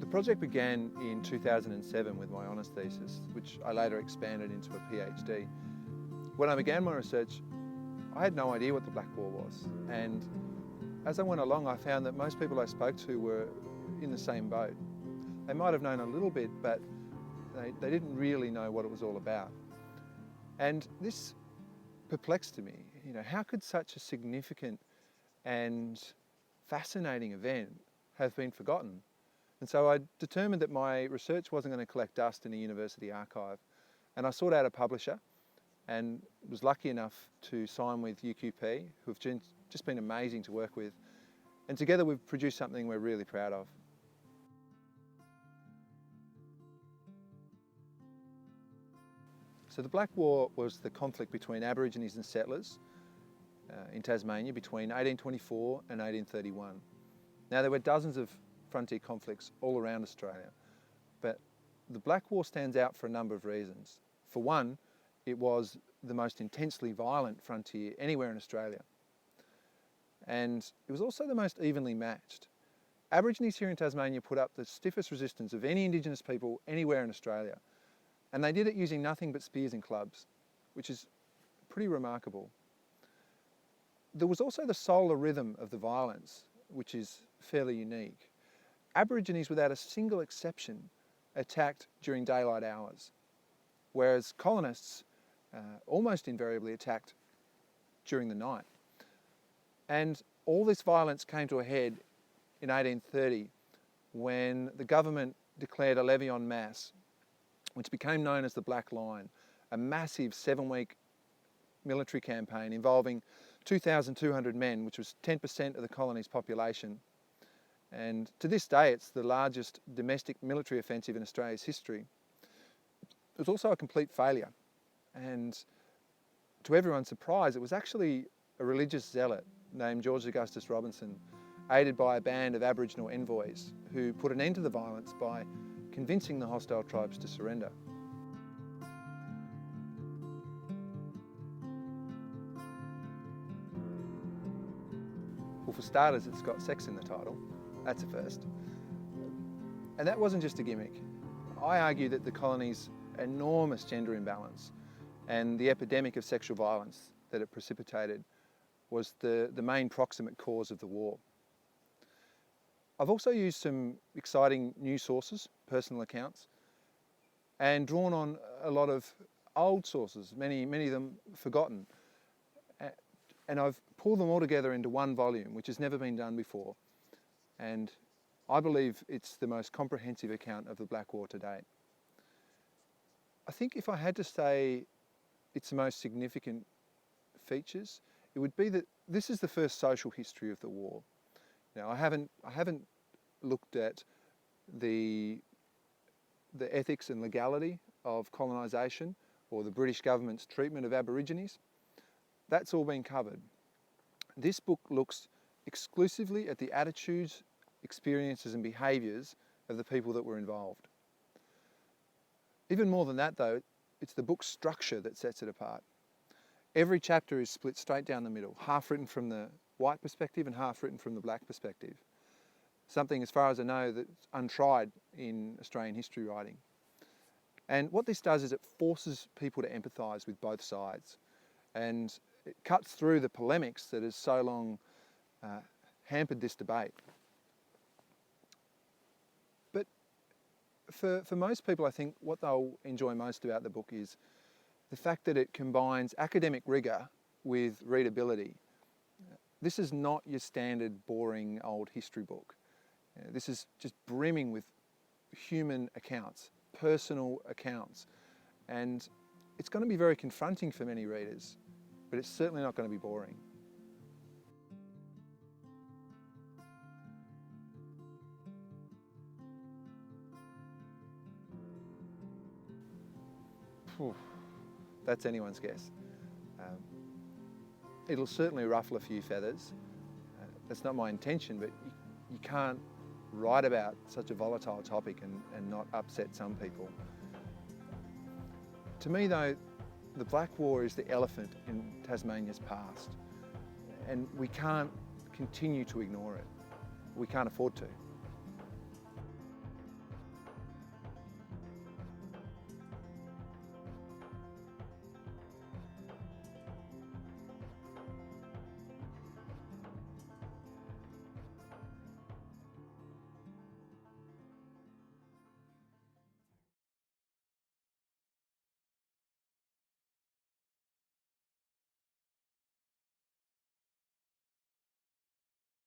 The project began in 2007 with my honours thesis, which I later expanded into a PhD. When I began my research, I had no idea what the Black War was, and as I went along I found that most people I spoke to were in the same boat. They might have known a little bit, but they didn't really know what it was all about. And this perplexed me. You know, how could such a significant and fascinating event have been forgotten? And so I determined that my research wasn't going to collect dust in a university archive, and I sought out a publisher and was lucky enough to sign with UQP, who have just been amazing to work with, and together we've produced something we're really proud of. So the Black War was the conflict between Aborigines and settlers in Tasmania between 1824 and 1831. Now there were dozens of frontier conflicts all around Australia, but the Black War stands out for a number of reasons. For one, it was the most intensely violent frontier anywhere in Australia. And it was also the most evenly matched. Aborigines here in Tasmania put up the stiffest resistance of any Indigenous people anywhere in Australia. And they did it using nothing but spears and clubs, which is pretty remarkable. There was also the solar rhythm of the violence, which is fairly unique. Aborigines, without a single exception, attacked during daylight hours, whereas colonists almost invariably attacked during the night. And all this violence came to a head in 1830 when the government declared a levy en masse, which became known as the Black Line, a massive 7-week military campaign involving 2,200 men, which was 10% of the colony's population. And to this day, it's the largest domestic military offensive in Australia's history. It was also a complete failure. And to everyone's surprise, it was actually a religious zealot named George Augustus Robinson, aided by a band of Aboriginal envoys, who put an end to the violence by convincing the hostile tribes to surrender. Well, for starters, it's got sex in the title. That's a first. And that wasn't just a gimmick. I argue that the colony's enormous gender imbalance and the epidemic of sexual violence that it precipitated was the main proximate cause of the war. I've also used some exciting news sources, personal accounts, and drawn on a lot of old sources, many of them forgotten. And I've pulled them all together into one volume, which has never been done before. And I believe it's the most comprehensive account of the Black War to date. I think if I had to say its most significant features, it would be that this is the first social history of the war. Now, I haven't looked at the ethics and legality of colonisation or the British government's treatment of Aborigines. That's all been covered. This book looks exclusively at the attitudes, experiences and behaviours of the people that were involved. Even more than that though, it's the book's structure that sets it apart. Every chapter is split straight down the middle, half written from the white perspective and half written from the black perspective. Something, as far as I know, that's untried in Australian history writing. And what this does is it forces people to empathise with both sides, and it cuts through the polemics that has so long hampered this debate. But for most people, I think what they'll enjoy most about the book is the fact that it combines academic rigour with readability. This is not your standard boring old history book. This is just brimming with human accounts, personal accounts, and it's going to be very confronting for many readers, but it's certainly not going to be boring. That's anyone's guess. It'll certainly ruffle a few feathers. That's not my intention, but you can't write about such a volatile topic and not upset some people. To me though, the Black War is the elephant in Tasmania's past, and we can't continue to ignore it. We can't afford to.